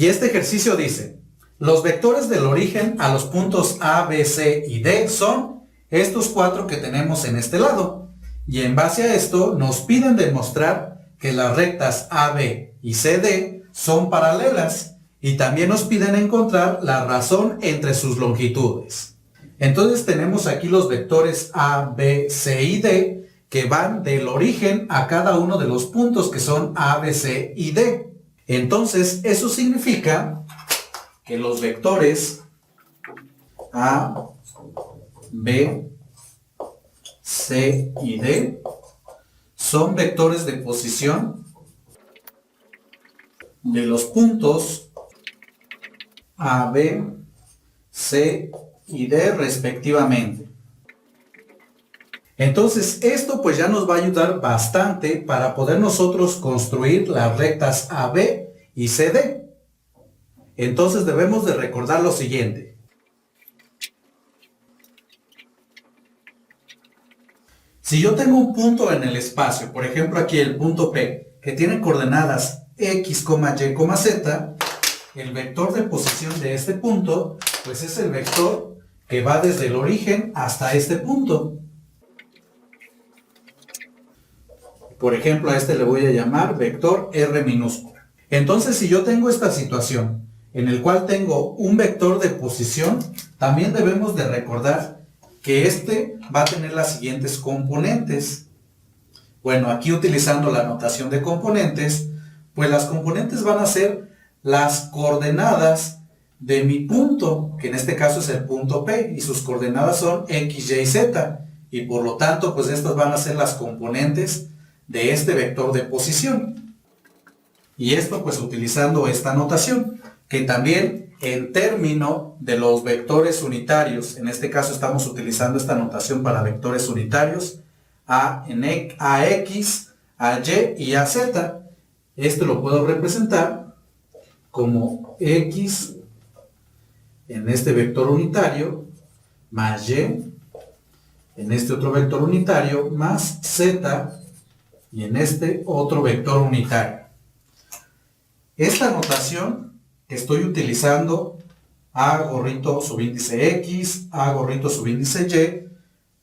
Y este ejercicio dice, los vectores del origen a los puntos A, B, C y D son estos 4 que tenemos en este lado. Y en base a esto nos piden demostrar que las rectas AB y CD son paralelas. Y también nos piden encontrar la razón entre sus longitudes. Entonces tenemos aquí los vectores A, B, C y D que van del origen a cada uno de los puntos que son A, B, C y D. Entonces eso significa que los vectores A, B, C y D son vectores de posición de los puntos A, B, C y D respectivamente. Entonces esto pues ya nos va a ayudar bastante para poder nosotros construir las rectas AB y CD. Entonces debemos de recordar lo siguiente. Si yo tengo un punto en el espacio, por ejemplo aquí el punto P, que tiene coordenadas X, Y, Z, el vector de posición de este punto, pues es el vector que va desde el origen hasta este punto. Por ejemplo, a este le voy a llamar vector R minúscula. Entonces, si yo tengo esta situación en el cual tengo un vector de posición, también debemos de recordar que este va a tener las siguientes componentes. Bueno, aquí utilizando la notación de componentes, pues las componentes van a ser las coordenadas de mi punto, que en este caso es el punto P, y sus coordenadas son X, Y, Z, y por lo tanto, pues estas van a ser las componentes de este vector de posición. Y esto pues utilizando esta notación, que también en término de los vectores unitarios, en este caso estamos utilizando esta notación para vectores unitarios, a X, a Y y a Z. Este lo puedo representar como X en este vector unitario, más Y en este otro vector unitario, más Z y en este otro vector unitario. Esta notación que estoy utilizando, A gorrito subíndice X, A gorrito subíndice Y,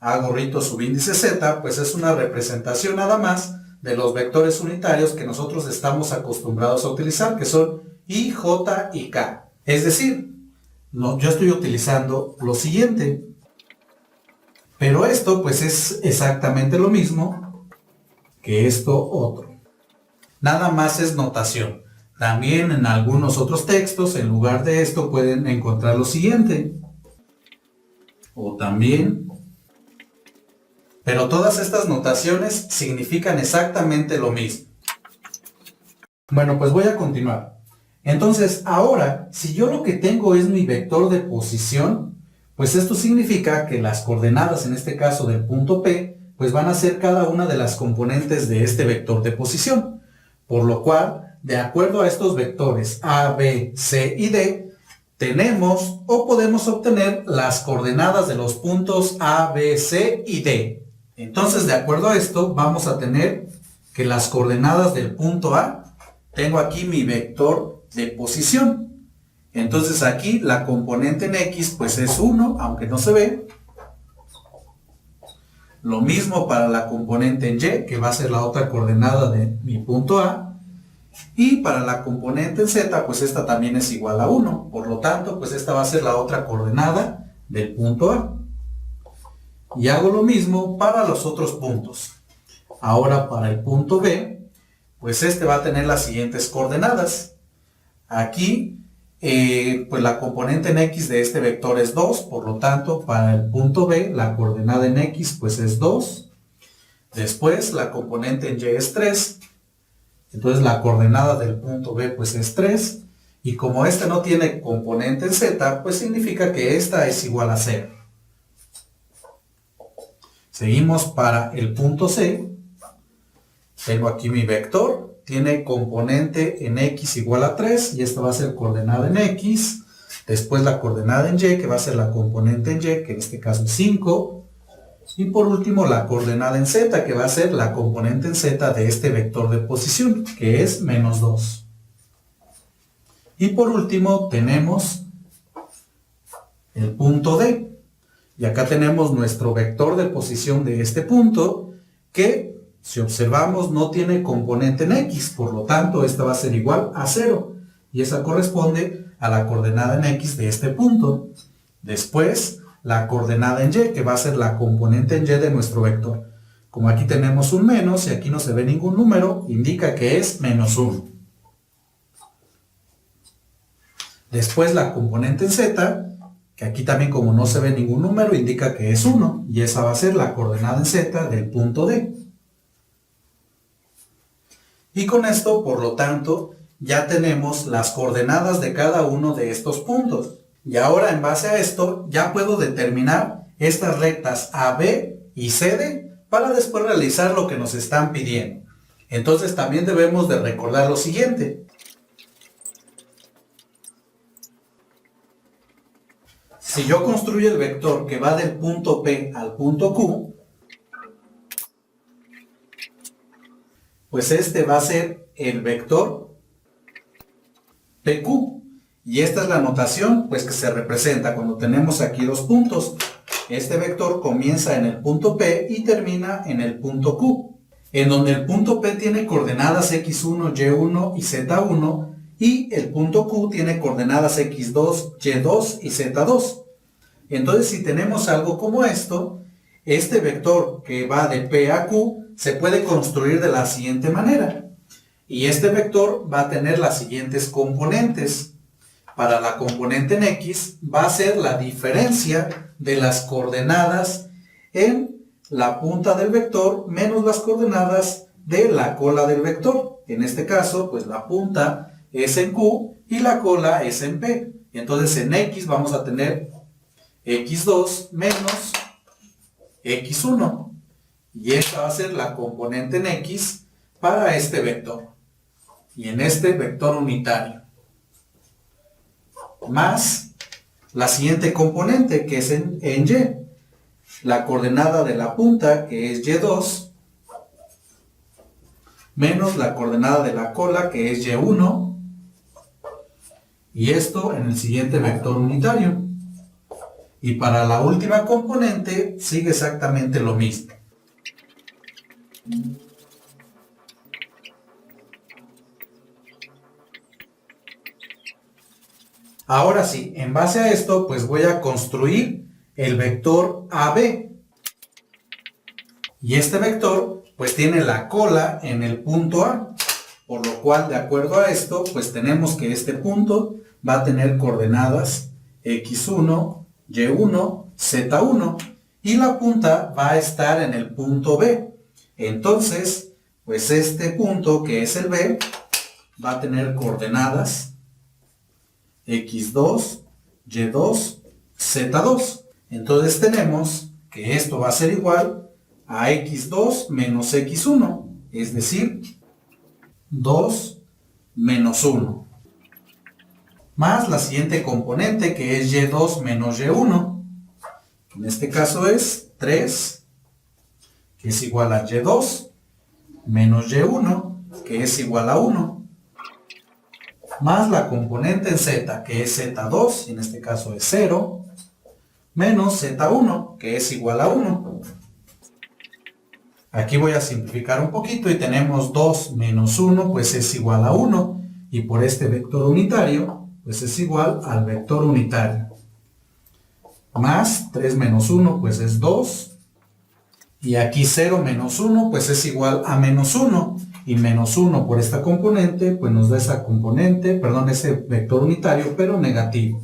A gorrito subíndice Z, pues es una representación nada más de los vectores unitarios que nosotros estamos acostumbrados a utilizar, que son I, J y K. Es decir, yo estoy utilizando lo siguiente. Pero esto pues es exactamente lo mismo que esto otro. Nada más es notación. También en algunos otros textos, en lugar de esto, pueden encontrar lo siguiente. O también. Pero todas estas notaciones significan exactamente lo mismo. Bueno, pues voy a continuar. Entonces, ahora, si yo lo que tengo es mi vector de posición, pues esto significa que las coordenadas, en este caso del punto P, pues van a ser cada una de las componentes de este vector de posición. Por lo cual, de acuerdo a estos vectores A, B, C y D, tenemos o podemos obtener las coordenadas de los puntos A, B, C y D. Entonces, de acuerdo a esto, vamos a tener que las coordenadas del punto A, tengo aquí mi vector de posición. Entonces aquí la componente en X pues es 1, aunque no se ve. Lo mismo para la componente en Y, que va a ser la otra coordenada de mi punto A. Y para la componente en Z, pues esta también es igual a 1. Por lo tanto, pues esta va a ser la otra coordenada del punto A. Y hago lo mismo para los otros puntos. Ahora para el punto B, pues este va a tener las siguientes coordenadas. Aquí, pues la componente en X de este vector es 2, por lo tanto, para el punto B, la coordenada en X pues es 2. Después, la componente en Y es 3. Entonces, la coordenada del punto B pues es 3. Y como este no tiene componente en Z, pues significa que esta es igual a 0. Seguimos para el punto C. Tengo aquí mi vector. Tiene componente en X igual a 3 y esta va a ser coordenada en X. Después la coordenada en Y, que va a ser la componente en Y, que en este caso es 5. Y por último la coordenada en Z, que va a ser la componente en Z de este vector de posición, que es menos 2. Y por último tenemos el punto D. Y acá tenemos nuestro vector de posición de este punto que, si observamos, no tiene componente en X. Por lo tanto, esta va a ser igual a 0. Y esa corresponde a la coordenada en X de este punto. Después, la coordenada en Y, que va a ser la componente en Y de nuestro vector. Como aquí tenemos un menos y aquí no se ve ningún número, indica que es menos 1. Después la componente en Z, que aquí también como no se ve ningún número, indica que es 1. Y esa va a ser la coordenada en Z del punto D. Y con esto, por lo tanto, ya tenemos las coordenadas de cada uno de estos puntos. Y ahora, en base a esto, ya puedo determinar estas rectas AB y CD para después realizar lo que nos están pidiendo. Entonces también debemos de recordar lo siguiente. Si yo construyo el vector que va del punto P al punto Q, pues este va a ser el vector PQ. Y esta es la notación pues que se representa cuando tenemos aquí dos puntos. Este vector comienza en el punto P y termina en el punto Q, en donde el punto P tiene coordenadas x1, y1 y z1, y el punto Q tiene coordenadas x2, y2 y z2. Entonces, si tenemos algo como esto, este vector que va de P a Q se puede construir de la siguiente manera. Y este vector va a tener las siguientes componentes. Para la componente en X va a ser la diferencia de las coordenadas en la punta del vector menos las coordenadas de la cola del vector. En este caso, pues la punta es en Q y la cola es en P. Entonces en X vamos a tener x2 menos x1. Y esta va a ser la componente en X para este vector. Y en este vector unitario. Más la siguiente componente que es en Y. La coordenada de la punta que es y2 menos la coordenada de la cola que es y1. Y esto en el siguiente vector unitario. Y para la última componente sigue exactamente lo mismo. Ahora sí, en base a esto, pues voy a construir el vector AB. Y este vector, pues tiene la cola en el punto A. Por lo cual, de acuerdo a esto, pues tenemos que este punto va a tener coordenadas x1, y1, z1. Y la punta va a estar en el punto B. Entonces, pues este punto, que es el B, va a tener coordenadas x2, y2, z2. Entonces tenemos que esto va a ser igual a x2 menos x1, es decir, 2 menos 1. Más la siguiente componente que es y2 menos y1. En este caso es 3, que es igual a y2, menos y1, que es igual a 1. Más la componente en z, que es z2, en este caso es 0, menos z1, que es igual a 1. Aquí voy a simplificar un poquito y tenemos 2 menos 1, pues es igual a 1. Y por este vector unitario, pues es igual al vector unitario. Más 3 menos 1, pues es 2. Y aquí 0 menos 1, pues es igual a menos 1. Y menos 1 por esta componente, pues nos da esa componente, perdón, ese vector unitario, pero negativo.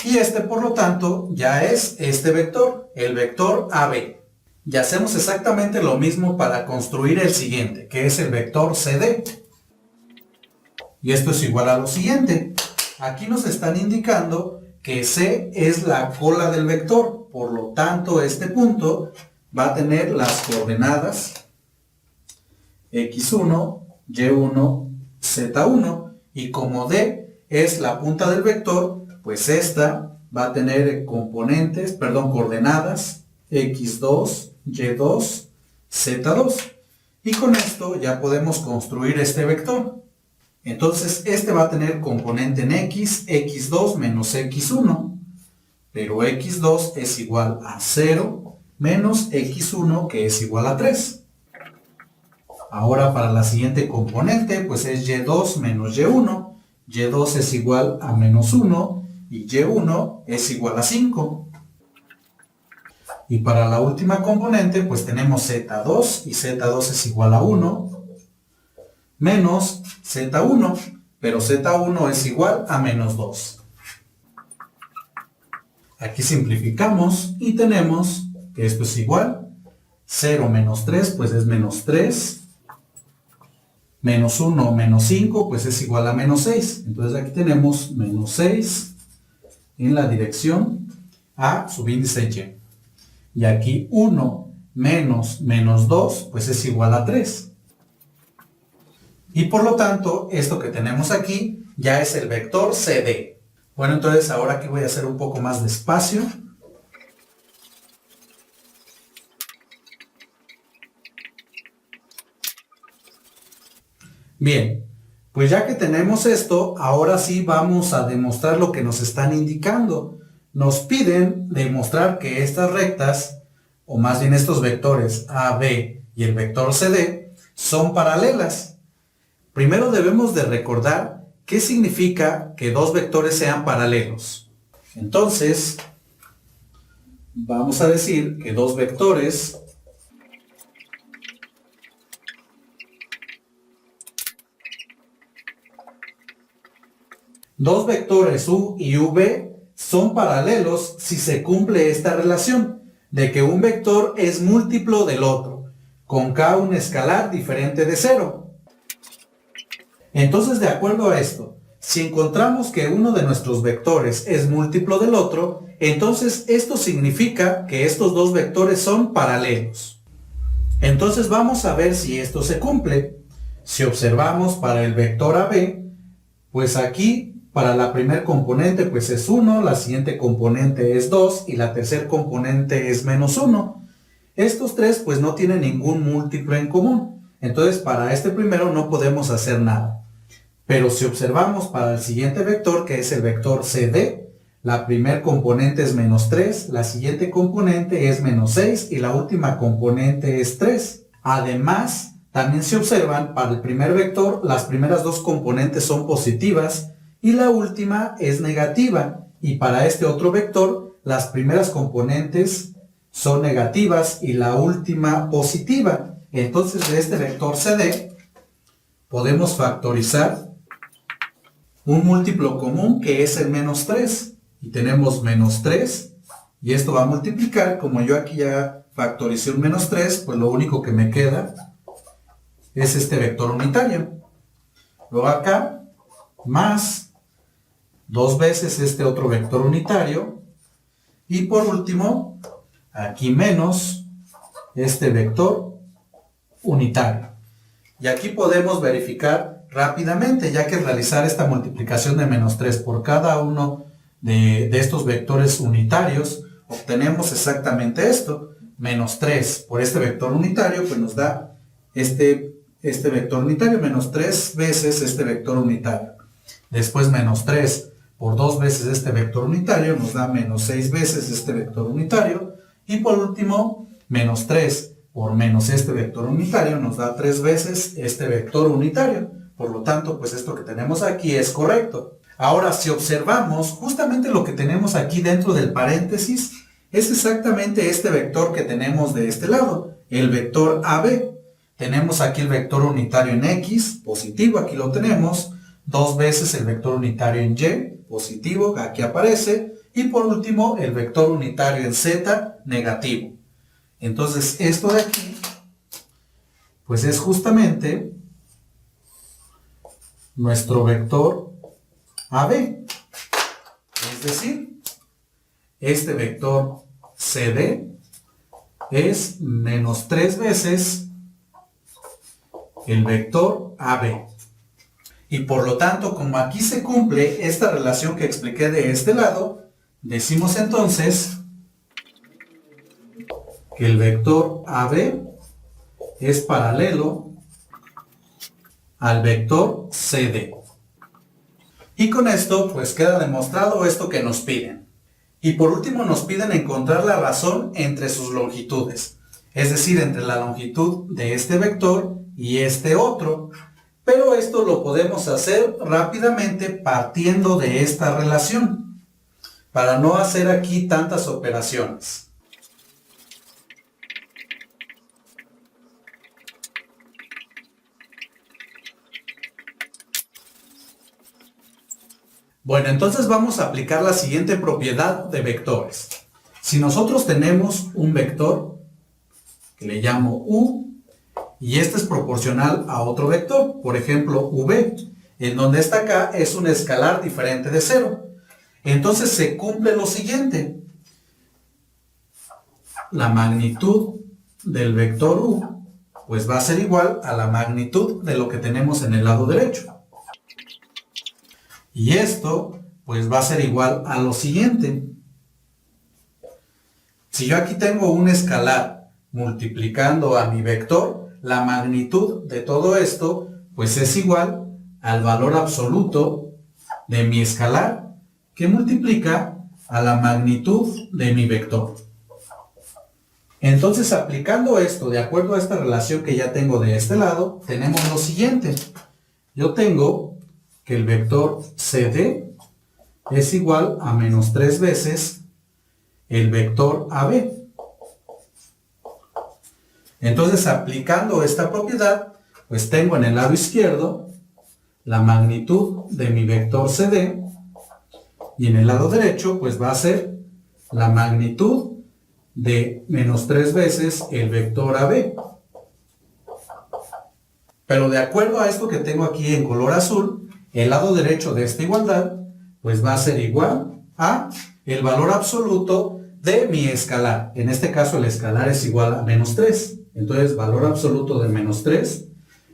Y este, por lo tanto, ya es este vector, el vector AB. Y hacemos exactamente lo mismo para construir el siguiente, que es el vector CD. Y esto es igual a lo siguiente. Aquí nos están indicando que C es la cola del vector. Por lo tanto, este punto va a tener las coordenadas x1, y1, z1. Y como D es la punta del vector, pues esta va a tener coordenadas x2, y2, z2. Y con esto ya podemos construir este vector. Entonces este va a tener componente en x, x2 menos x1, pero x2 es igual a 0 menos x1 que es igual a 3. Ahora para la siguiente componente pues es y2 menos y1, y2 es igual a menos 1 y y1 es igual a 5. Y para la última componente pues tenemos z2 y z2 es igual a 1 menos z1, pero z1 es igual a menos 2. Aquí simplificamos y tenemos que esto es igual, 0 menos 3 pues es menos 3, menos 1 menos 5 pues es igual a menos 6. Entonces aquí tenemos menos 6 en la dirección a subíndice y. Y aquí 1 menos menos 2 pues es igual a 3. Y por lo tanto, esto que tenemos aquí ya es el vector CD. Bueno, entonces ahora aquí voy a hacer un poco más despacio. Bien, pues ya que tenemos esto, ahora sí vamos a demostrar lo que nos están indicando. Nos piden demostrar que estas rectas, o más bien estos vectores AB y el vector CD, son paralelas. Primero debemos de recordar qué significa que dos vectores sean paralelos. Entonces, vamos a decir que dos vectores U y V son paralelos si se cumple esta relación de que un vector es múltiplo del otro, con K un escalar diferente de 0. Entonces, de acuerdo a esto, si encontramos que uno de nuestros vectores es múltiplo del otro, entonces esto significa que estos dos vectores son paralelos. Entonces vamos a ver si esto se cumple. Si observamos para el vector AB, pues aquí para la primer componente pues es 1, la siguiente componente es 2 y la tercer componente es menos 1. Estos tres pues no tienen ningún múltiplo en común. Entonces para este primero no podemos hacer nada. Pero si observamos para el siguiente vector, que es el vector CD, la primer componente es menos 3, la siguiente componente es menos 6 y la última componente es 3. Además, también se observan para el primer vector, las primeras dos componentes son positivas y la última es negativa. Y para este otro vector, las primeras componentes son negativas y la última positiva. Entonces, de este vector CD, podemos factorizar un múltiplo común que es el menos 3. Y tenemos menos 3. Y esto va a multiplicar. Como yo aquí ya factoricé un menos 3, pues lo único que me queda es este vector unitario. Luego acá, más 2 veces este otro vector unitario. Y por último, aquí menos este vector unitario. Y aquí podemos verificar rápidamente, ya que realizar esta multiplicación de menos 3 por cada uno de estos vectores unitarios, obtenemos exactamente esto. Menos 3 por este vector unitario, pues nos da este vector unitario, menos 3 veces este vector unitario. Después menos 3 por 2 veces este vector unitario, nos da menos 6 veces este vector unitario. Y por último, menos 3 por menos este vector unitario nos da 3 veces este vector unitario. Por lo tanto, pues esto que tenemos aquí es correcto. Ahora, si observamos, justamente lo que tenemos aquí dentro del paréntesis es exactamente este vector que tenemos de este lado, el vector AB. Tenemos aquí el vector unitario en X, positivo, aquí lo tenemos. 2 veces el vector unitario en Y, positivo, aquí aparece. Y por último, el vector unitario en Z, negativo. Entonces, esto de aquí, pues es justamente nuestro vector AB. Es decir, este vector CD es menos 3 veces el vector AB. Y por lo tanto, como aquí se cumple esta relación que expliqué de este lado, decimos entonces que el vector AB es paralelo al vector CD. Y con esto pues queda demostrado esto que nos piden. Y por último nos piden encontrar la razón entre sus longitudes, es decir, entre la longitud de este vector y este otro. Pero esto lo podemos hacer rápidamente partiendo de esta relación, para no hacer aquí tantas operaciones. Bueno, entonces vamos a aplicar la siguiente propiedad de vectores. Si nosotros tenemos un vector que le llamo U, y este es proporcional a otro vector, por ejemplo V, en donde esta acá es un escalar diferente de 0. Entonces se cumple lo siguiente. La magnitud del vector U pues va a ser igual a la magnitud de lo que tenemos en el lado derecho. Y esto pues va a ser igual a lo siguiente. Si yo aquí tengo un escalar multiplicando a mi vector, la magnitud de todo esto pues es igual al valor absoluto de mi escalar que multiplica a la magnitud de mi vector. Entonces, aplicando esto de acuerdo a esta relación que ya tengo de este lado, tenemos lo siguiente. Yo tengo que el vector CD es igual a menos 3 veces el vector AB. Entonces, aplicando esta propiedad, pues tengo en el lado izquierdo la magnitud de mi vector CD y en el lado derecho pues va a ser la magnitud de menos 3 veces el vector AB. Pero de acuerdo a esto que tengo aquí en color azul, el lado derecho de esta igualdad pues va a ser igual a el valor absoluto de mi escalar. En este caso el escalar es igual a menos 3. Entonces valor absoluto de menos 3.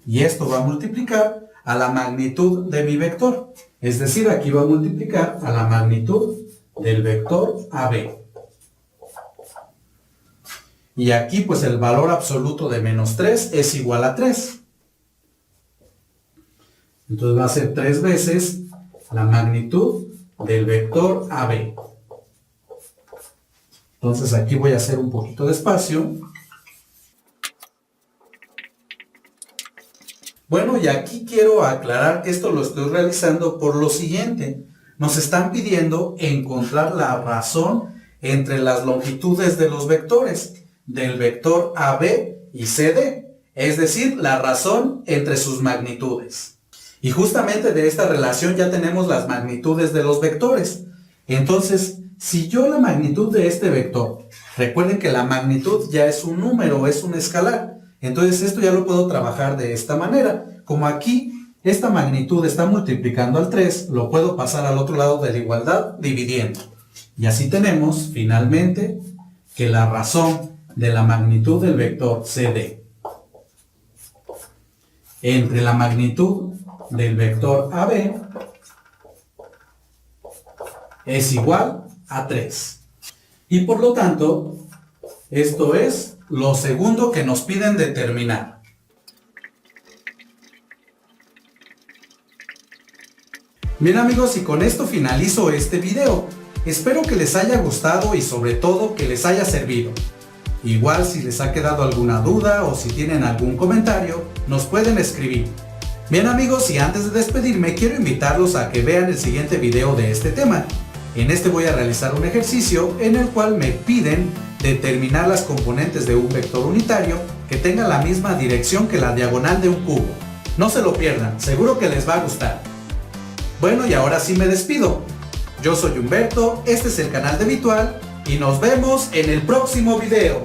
Y esto va a multiplicar a la magnitud de mi vector. Es decir, aquí va a multiplicar a la magnitud del vector AB. Y aquí pues el valor absoluto de menos 3 es igual a 3. Entonces va a ser 3 veces la magnitud del vector AB. Entonces aquí voy a hacer un poquito de espacio. Bueno, y aquí quiero aclarar que esto lo estoy realizando por lo siguiente. Nos están pidiendo encontrar la razón entre las longitudes de los vectores, del vector AB y CD, es decir, la razón entre sus magnitudes. Y justamente de esta relación ya tenemos las magnitudes de los vectores. Entonces, si yo la magnitud de este vector, recuerden que la magnitud ya es un número, es un escalar. Entonces esto ya lo puedo trabajar de esta manera. Como aquí esta magnitud está multiplicando al 3, lo puedo pasar al otro lado de la igualdad dividiendo. Y así tenemos finalmente que la razón de la magnitud del vector CD entre la magnitud del vector AB es igual a 3. Y por lo tanto, esto es lo segundo que nos piden determinar. Bien amigos, y con esto finalizo este video. Espero que les haya gustado y sobre todo que les haya servido. Igual si les ha quedado alguna duda o si tienen algún comentario, nos pueden escribir. Bien amigos, y antes de despedirme quiero invitarlos a que vean el siguiente video de este tema. En este voy a realizar un ejercicio en el cual me piden determinar las componentes de un vector unitario que tenga la misma dirección que la diagonal de un cubo. No se lo pierdan, seguro que les va a gustar. Bueno, y ahora sí me despido. Yo soy Humberto, este es el canal de Vitual y nos vemos en el próximo video.